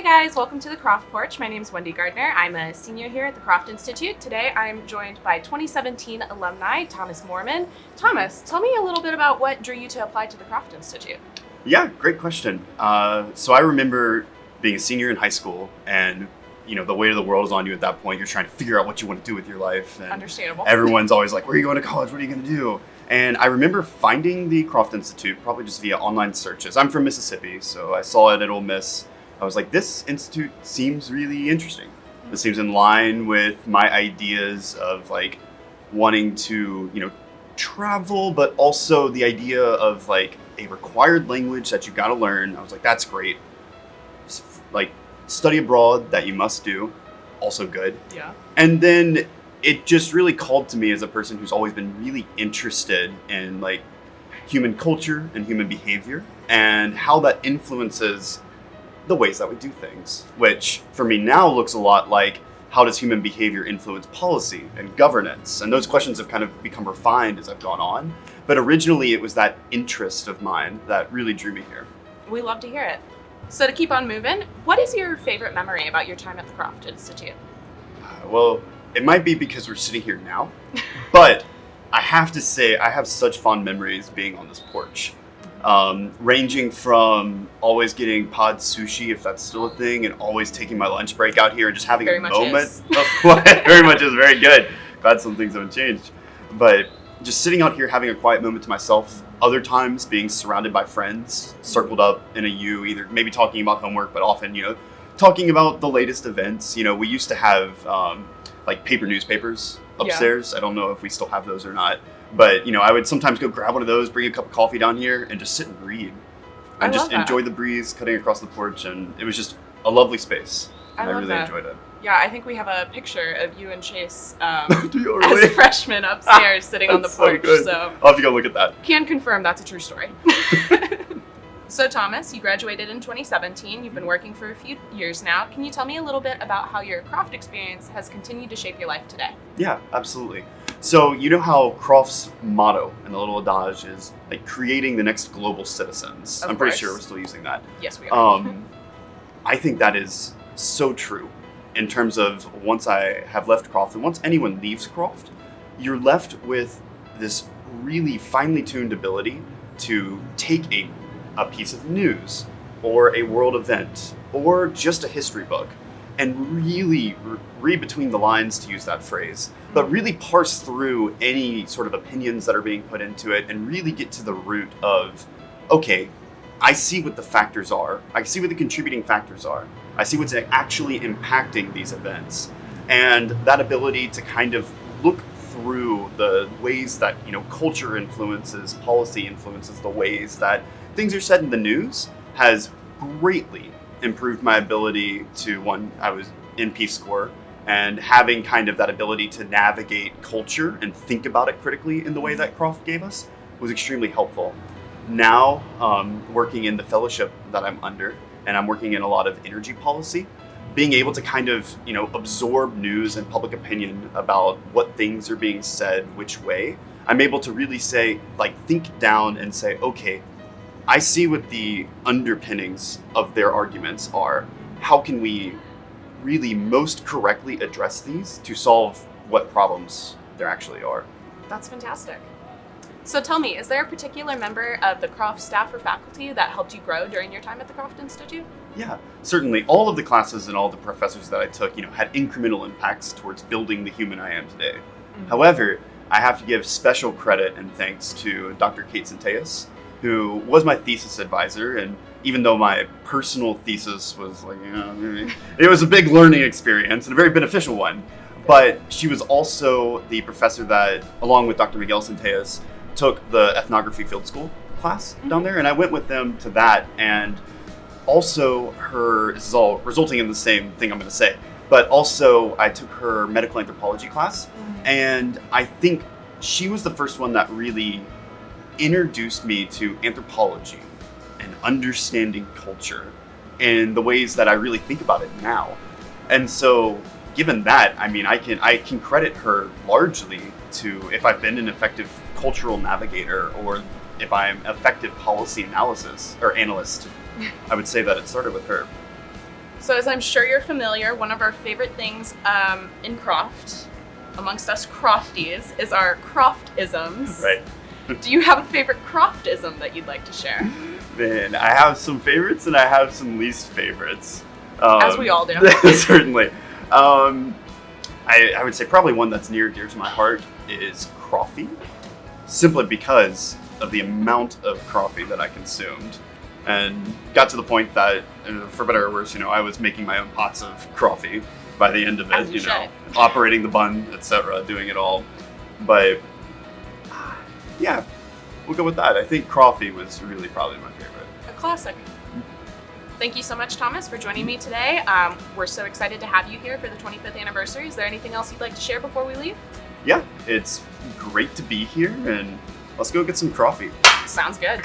guys, welcome to the Croft Porch. My name is Wendy Gardner. I'm a senior here at the Croft Institute. Today I'm joined by 2017 alumni, Thomas Moorman. Thomas, tell me a little bit about what drew you to apply to the Croft Institute. Yeah, great question. So I remember being a senior in high school, and the weight of the world is on you at that point. You're trying to figure out what you want to do with your life. And understandable. Everyone's always like, where are you going to college? What are you going to do? And I remember finding the Croft Institute, probably just via online searches. I'm from Mississippi, so I saw it at Ole Miss. I was like, this institute seems really interesting. This seems in line with my ideas of like wanting to, travel, but also the idea of like a required language that you got to learn. I was like, that's great. Like study abroad that you must do, also good. Yeah. And then it just really called to me as a person who's always been really interested in like human culture and human behavior and how that influences the ways that we do things, which for me now looks a lot like how does human behavior influence policy and governance? And those questions have kind of become refined as I've gone on. But originally it was that interest of mine that really drew me here. We love to hear it. So to keep on moving, what is your favorite memory about your time at the Croft Institute? Well, it might be because we're sitting here now, but I have to say I have such fond memories being on this porch. Ranging from always getting pod sushi, if that's still a thing, and always taking my lunch break out here and just having very a much moment is. of quiet. Very much is very good. Glad some things haven't changed. But just sitting out here having a quiet moment to myself, other times being surrounded by friends, circled up in a U, either maybe talking about homework, but often, talking about the latest events. We used to have like paper newspapers upstairs. Yeah. I don't know if we still have those or not. But, I would sometimes go grab one of those, bring a cup of coffee down here, and just sit and read. And just enjoy the breeze cutting across the porch. And it was just a lovely space. And I really enjoyed it. Yeah, I think we have a picture of you and Chase really? as freshmen upstairs sitting on the porch. So I'll have to go look at that. Can confirm that's a true story. So Thomas, you graduated in 2017. You've been working for a few years now. Can you tell me a little bit about how your Croft experience has continued to shape your life today? Yeah, absolutely. So you know how Croft's motto in the little adage is like creating the next global citizens. I'm pretty sure we're still using that. Yes, we are. I think that is so true in terms of once I have left Croft and once anyone leaves Croft, you're left with this really finely tuned ability to take a piece of news or a world event or just a history book and really read between the lines, to use that phrase, but really parse through any sort of opinions that are being put into it and really get to the root of, okay, I see what the factors are. I see what the contributing factors are. I see what's actually impacting these events. And that ability to kind of look through the ways that, culture influences, policy influences the ways that things are said in the news has greatly improved my ability to, one, I was in Peace Corps, and having kind of that ability to navigate culture and think about it critically in the way that Croft gave us was extremely helpful. Now, working in the fellowship that I'm under, and I'm working in a lot of energy policy, being able to kind of, absorb news and public opinion about what things are being said, which way, I'm able to really say, think down and say, okay, I see what the underpinnings of their arguments are. How can we really most correctly address these to solve what problems there actually are? That's fantastic. So tell me, is there a particular member of the Croft staff or faculty that helped you grow during your time at the Croft Institute? Yeah, certainly. All of the classes and all the professors that I took, had incremental impacts towards building the human I am today. Mm-hmm. However, I have to give special credit and thanks to Dr. Kate Centeus, who was my thesis advisor, and even though my personal thesis was it was a big learning experience and a very beneficial one, but she was also the professor that, along with Dr. Miguel Centeus, took the ethnography field school class down there, and I went with them to that, and also this is all resulting in the same thing I'm going to say, but also I took her medical anthropology class, and I think she was the first one that really introduced me to anthropology and understanding culture in the ways that I really think about it now. And so given that, I can credit her largely to if I've been an effective cultural navigator or if I'm effective policy analyst. I would say that it started with her. So as I'm sure you're familiar, one of our favorite things in Croft, amongst us Crofties, is our Croft-isms. Right. Do you have a favorite Croft-ism that you'd like to share? Man, I have some favorites and I have some least favorites. As we all do. Certainly. I would say probably one that's near and dear to my heart is coffee, simply because of the amount of coffee that I consumed. And got to the point that, for better or worse, I was making my own pots of coffee by the end of As it, you should. operating the bun, etc., doing it all. But yeah, we'll go with that. I think coffee was really probably my favorite. A classic. Thank you so much, Thomas, for joining me today. We're so excited to have you here for the 25th anniversary. Is there anything else you'd like to share before we leave? Yeah, it's great to be here, and let's go get some coffee. Sounds good.